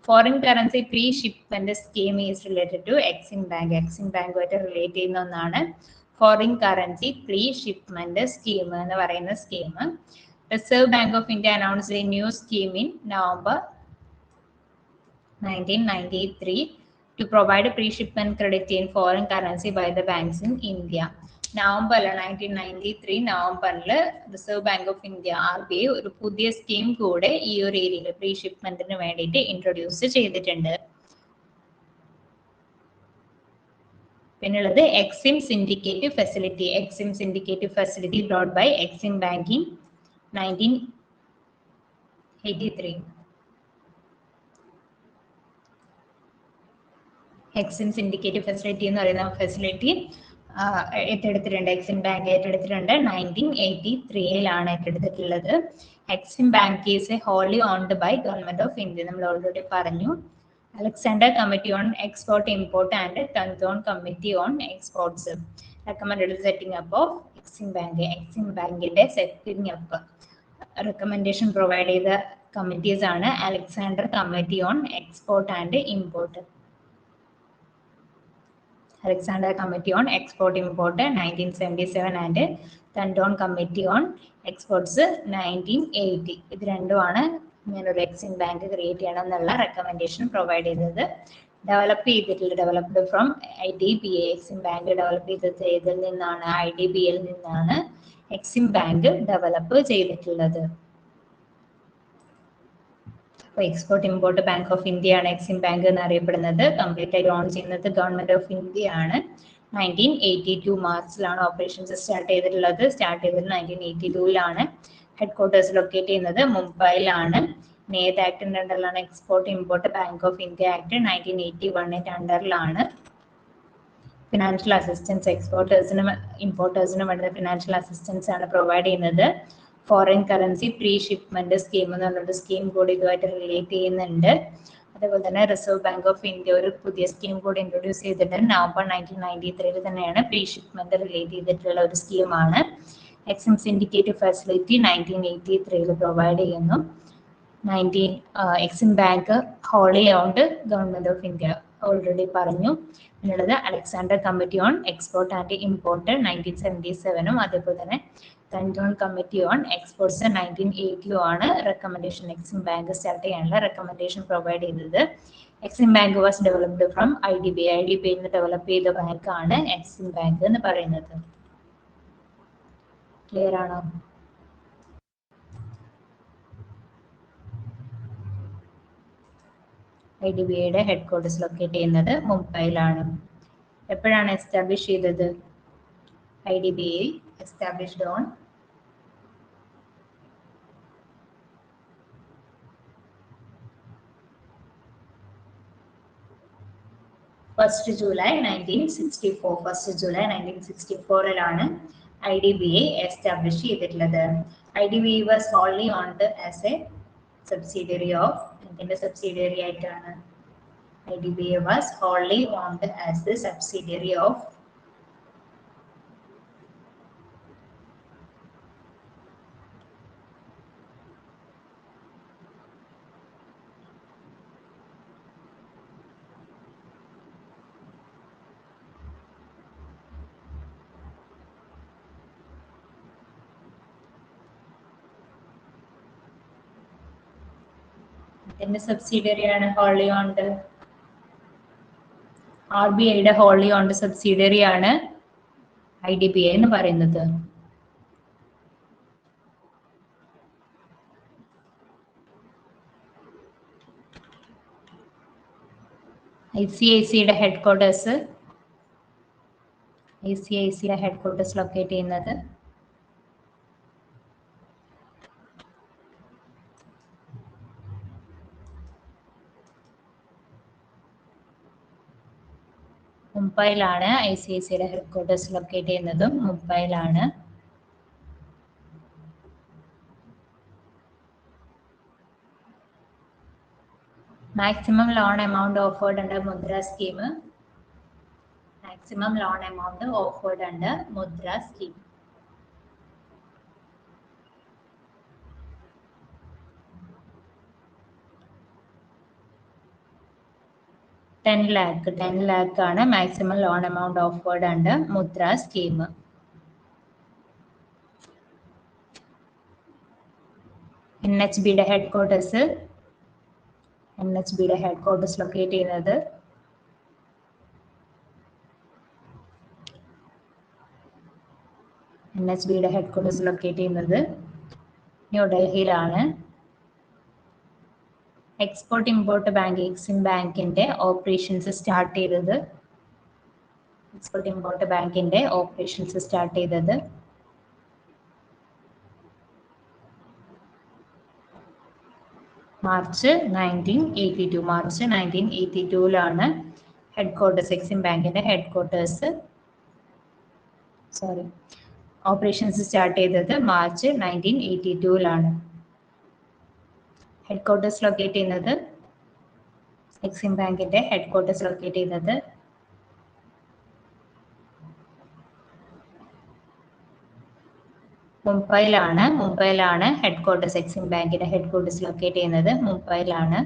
Foreign currency pre shipment scheme is related to Exim bank. Exim ബാങ്കുമായിട്ട് റിലേറ്റ് ചെയ്യുന്ന ഒന്നാണ് foreign currency pre shipment scheme എന്ന് പറയുന്ന scheme. Reserve bank of India announced a new scheme in November 1993 to provide pre-shipment credit in foreign currency by the banks in India. November 1993 നവംബറിൽ reserve bank of India RBI ഒരു പുതിയ scheme കൂടെ ഈ ഒരു ഏരിയയിൽ pre ഷിപ്മെന്റിന് വേണ്ടിയിട്ട് introduce ചെയ്തിട്ടുണ്ട്. പിന്നുള്ളത് Exim syndicative facility. Exim syndicative facility brought by Exim bank in 1983. Exim syndicative facility എന്ന് പറയുന്ന ഫെസിലിറ്റി ഏറ്റെടുത്തിട്ടുണ്ട്, എക്സിം ബാങ്ക് ഏറ്റെടുത്തിട്ടുണ്ട്. 1983 ഏറ്റെടുത്തിട്ടുള്ളത്. Exim bank is wholly owned by government of India. നമ്മൾ ഓൾറെഡി പറഞ്ഞു. Alexander committee on export import and Tandon committee on exports recommended setting up of Exim bank. Exim ബാങ്കിന്റെ setting up recommendation provide ചെയ്ത committees ആണ് Alexander committee on export and import. Alexander Committee on Export Import 1977 and Tandon Committee on Exports 1980. ഇത് രണ്ടുമാണ് ഇങ്ങനൊരു Exim bank create ചെയ്യണം എന്നുള്ള recommendation provide ചെയ്തത്. Developed from IDBA. Exim bank develop ചെയ്തത് ഇതിൽ നിന്നാണ്, IDBA നിന്നാണ് എക്സിം ബാങ്ക് ഡെവലപ്പ് ചെയ്തിട്ടുള്ളത്. അപ്പോൾ export import bank of India ആണ് എക്സിം ബാങ്ക് എന്നറിയപ്പെടുന്നത്. കംപ്ലീറ്റ് ആയി ഓൺ ചെയ്യുന്നത് ഗവൺമെന്റ് ഓഫ് ഇന്ത്യ ആണ്. 1982 മാർച്ചിലാണ് ഓപ്പറേഷൻസ് സ്റ്റാർട്ട് ചെയ്തിട്ടുള്ളത്. 1982 ഹെഡ്ക്വാർട്ടേഴ്സ് ലൊക്കേറ്റ് ചെയ്യുന്നത് മുംബൈയിലാണ്. ഏത് ആക്ടിന്റെ അണ്ടറിലാണ്? Export import bank of India act 1981 അണ്ടറിലാണ് ഫിനാൻഷ്യൽ അസിസ്റ്റൻസ് എക്സ്പോർട്ടേഴ്സിനും ഇമ്പോർട്ടേഴ്സിനും വേണ്ട ഫിനാൻഷ്യൽ അസിസ്റ്റൻസ് ആണ് പ്രൊവൈഡ് ചെയ്യുന്നത്. Foreign currency pre shipment scheme എന്ന് പറഞ്ഞൊരു സ്കീം കൂടി ഇതുമായിട്ട് റിലേറ്റ് ചെയ്യുന്നുണ്ട്. അതേപോലെ തന്നെ റിസർവ് ബാങ്ക് ഓഫ് ഇന്ത്യ ഒരു പുതിയ സ്കീം കൂടി ഇൻട്രൊഡ്യൂസ് ചെയ്തിട്ടുണ്ട്. നവംബർ 1993 തന്നെയാണ് പ്രീ ഷിപ്മെന്റ് റിലേറ്റ് ചെയ്തിട്ടുള്ള ഒരു സ്കീമാണ്. എക്സിം സിൻഡിക്കേറ്റ് ഫെസിലിറ്റി 1983 പ്രൊവൈഡ് ചെയ്യുന്നു. Exim bank wholly owned government of India already പറഞ്ഞു. പിന്നുള്ളത് Alexander committee on export and import 1977 അതേപോലെ തന്നെ കണ്ടോൺ കമ്മിറ്റി ഓൺ എക്സ്പോർട്സ് 1980 ആണ് റെക്കമെൻഡേഷൻ എക്സിം ബാങ്ക് സ്റ്റാർട്ട് ചെയ്യാനുള്ള റെക്കമെൻഡേഷൻ പ്രൊവൈഡ് ചെയ്തത്. Exim bank was developed from IDBI develop ചെയ്ത bank ആണ് Exim bank എന്ന് പറയുന്നത്. ക്ലിയർ ആണോ? IDBIയുടെ ഹെഡ് ക്വാർട്ടേഴ്സ് ലൊക്കേറ്റ് ചെയ്യുന്നത് മുംബൈയിലാണ്. എപ്പോഴാണ് എസ്റ്റാബ്ലിഷ് ചെയ്തത്? IDBI established on 1st July 1964. 1st July 1964 IDBI establish ചെയ്തിട്ടുള്ളത്. IDBI was wholly owned as a subsidiary of ഇതിന്റെ സബ്സിഡിയറി ആയിട്ടാണ്. IDBI was wholly owned as the subsidiary of ഇതിന്റെ subsidiary ആണ് wholly owned. RBIയുടെ wholly owned subsidiary ആണ് IDBI എന്ന് പറയുന്നത്. ICICIയുടെ ഹെഡ് ക്വാർട്ടേഴ്സ് ലൊക്കേറ്റ് ചെയ്യുന്നത് മുംബൈയിലാണ്. ICICIയുടെ ഹെഡ് ക്വാർട്ടേഴ്സ് ലൊക്കേറ്റ് ചെയ്യുന്നതും മുംബൈയിലാണ്. Maximum loan amount offered under Mudra scheme. Maximum loan amount offered under Mudra scheme. $10 lakh ആണ് maximum loan amount offered under Mudra scheme. NHBയുടെ ഹെഡ് ക്വാർട്ടേഴ്സ് ലൊക്കേറ്റ് ചെയ്യുന്നത് ന്യൂഡൽഹിയിലാണ്. എക്സ്പോർട്ട് ഇമ്പോർട്ട് ബാങ്ക് എക്സിം ബാങ്കിന്റെ ഓപ്പറേഷൻസ് സ്റ്റാർട്ട് ചെയ്തത് March 1982 head quarters Exim ബാങ്കിന്റെ operations start ചെയ്തത് March 1982. Head quarters locate ചെയ്യുന്നത് Exim ബാങ്കിന്റെ ഹെഡ് ക്വാർട്ടേഴ്സ് ലൊക്കേറ്റ് ചെയ്യുന്നത് മുംബൈയിലാണ്. ഹെഡ് ക്വാർട്ടേഴ്സ് എക്സിം ബാങ്കിന്റെ ഹെഡ് ക്വാർട്ടേഴ്സ് ലൊക്കേറ്റ് ചെയ്യുന്നത് മുംബൈയിലാണ്.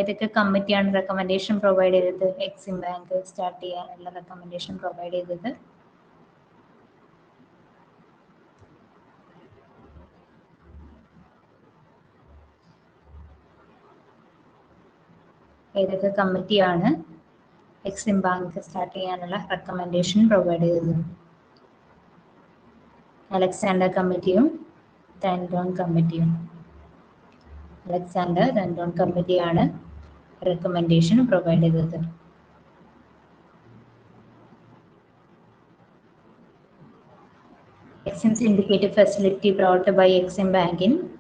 ഏതൊക്കെ കമ്മിറ്റിയാണ് റെക്കമെൻഡേഷൻ പ്രൊവൈഡ് ചെയ്തത്? എക്സിം ബാങ്ക് സ്റ്റാർട്ട് ചെയ്യാനുള്ള റെക്കമെൻഡേഷൻ പ്രൊവൈഡ് ചെയ്തത് ഏതൊക്കെ കമ്മിറ്റിയാണ് എക്സിം ബാങ്ക് സ്റ്റാർട്ട് ചെയ്യാനുള്ള റെക്കമെൻഡേഷൻ പ്രൊവൈഡ് ചെയ്തത്? അലക്സാണ്ടർ കമ്മിറ്റിയും രണ്ടോൺ കമ്മിറ്റിയാണ് റെക്കമെൻഡേഷൻ പ്രൊവൈഡ് ചെയ്തത്. Exim syndicated facility brought by Exim Bank in.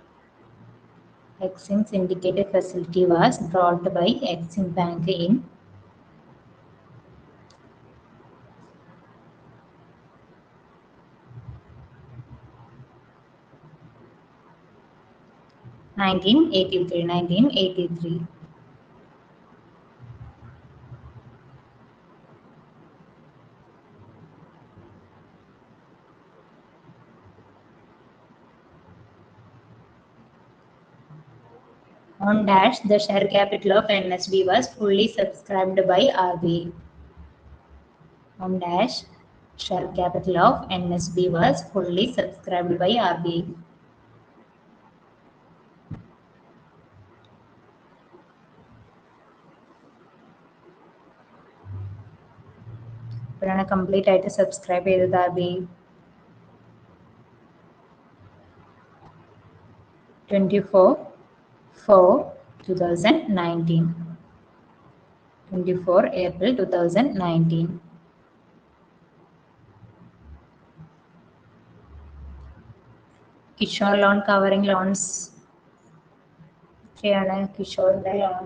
Exim syndicated facility was brought by Exim Bank in 1983. On dash, the share capital of NSB was fully subscribed by RBI. On dash, share capital of NSB was fully subscribed by RBI. ഇപ്പോഴാണ് complete ആയിട്ട് subscribe ചെയ്തത് RBI. 24/4/2019. 24 April 2019. Kishore loan covering loans എത്രയാണ്? കിഷോറിന്റെ loan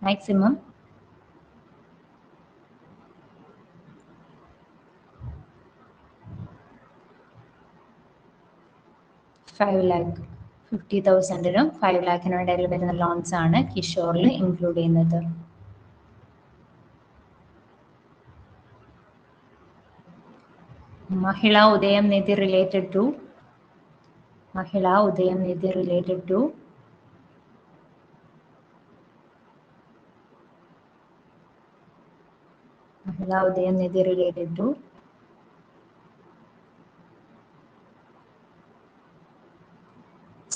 maximum 5 lakh. 50,000-നും 5 lakh-നും ഇടയിൽ വരുന്ന loans ആണ് കിഷോറിൽ include ചെയ്യുന്നത്. മഹിളാ Udyam Nidhi related to. Mahila Udyam Nidhi related to. Mahila Udyam Nidhi related to.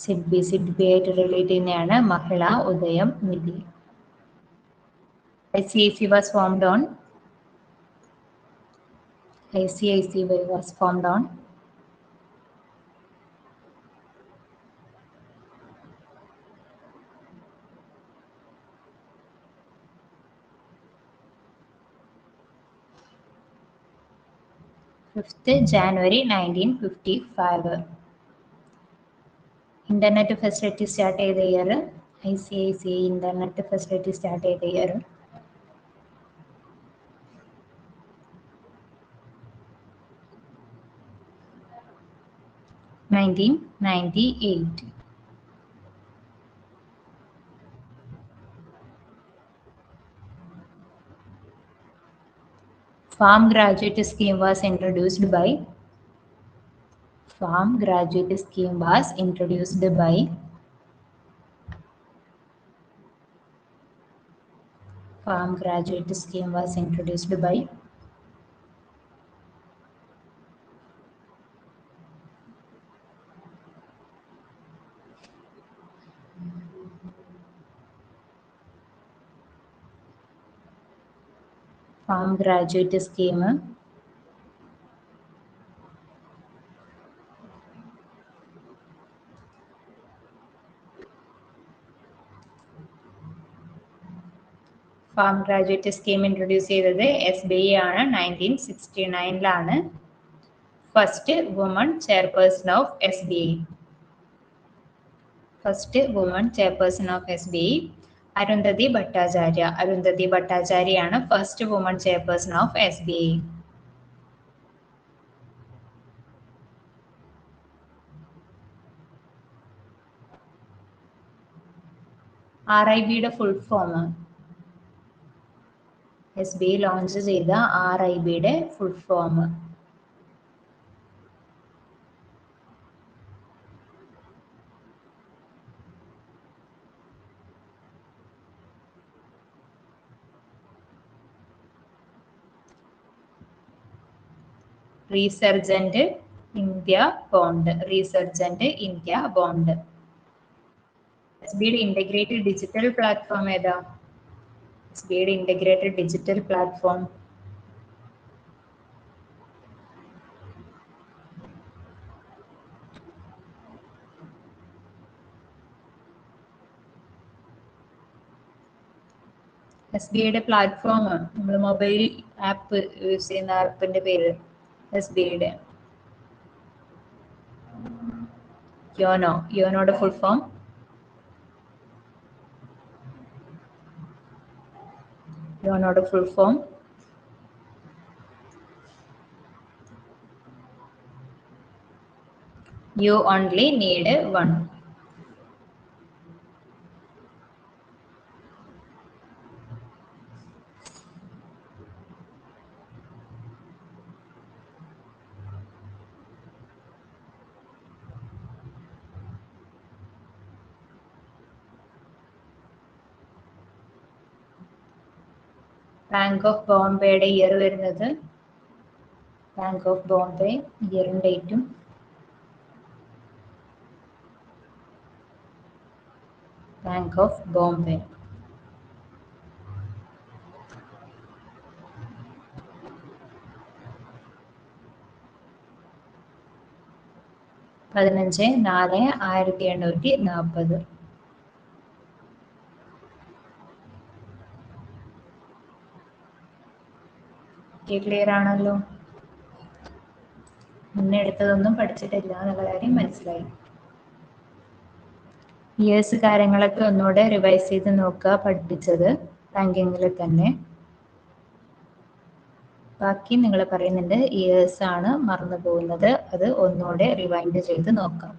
SIDBI. SIDBI ആയിട്ട് relate ചെയ്യുന്നതാണ് Mahila Udyam Nidhi. ICICI was formed on. ICICI was formed on. January 5th, 1955. Internet facility start ചെയ്ത year. ICICI internet facility start ചെയ്ത year 1998. Farm graduate scheme was introduced by. Farm graduate scheme was introduced by. Farm graduate scheme was introduced by. Farm graduate scheme. Farm graduate scheme introduce ചെയ്തത് SBI ആണ്. 1969-ലാണ്. First woman chairperson of SBI. First woman chairperson of SBI Arundhati Bhattacharya. Arundhati ഭട്ടാചാര്യയാണ് first woman chairperson of SBI. RIBയുടെ full form. SBI launch ചെയ്ത RIBയുടെ full form. Resurgent India bond. Resurgent India bond. SBIയുടെ integrated digital platform ഏതാ? SBIയുടെ integrated digital platform SBIയുടെ platform, നമ്മൾ mobile app use ചെയ്യുന്ന ആപ്പിന്റെ പേര് SBIയുടെ യോനോയുടെ full form You only need one. Bank of ബോംബെയുടെ ഇയർ വരുന്നത്, ബാങ്ക് ഓഫ് ബോംബെ ഇയറും ഡേറ്റും ബാങ്ക് ഓഫ് ബോംബെ പതിനഞ്ച് 4/1840. ക്ലിയർ ആണല്ലോ? മുന്നേ എടുത്തതൊന്നും പഠിച്ചിട്ടില്ല എന്നുള്ള കാര്യം മനസ്സിലായി. ഇയേഴ്സ് കാര്യങ്ങളൊക്കെ ഒന്നുകൂടെ റിവൈസ് ചെയ്ത് നോക്കുക, പഠിപ്പിച്ചത് ബാങ്കിങ്ങിൽ തന്നെ. ബാക്കി നിങ്ങൾ പറയുന്നുണ്ട് ഇയേഴ്സ് ആണ് മറന്നു പോകുന്നത്, അത് ഒന്നുകൂടെ റിവൈൻഡ് ചെയ്ത് നോക്കാം.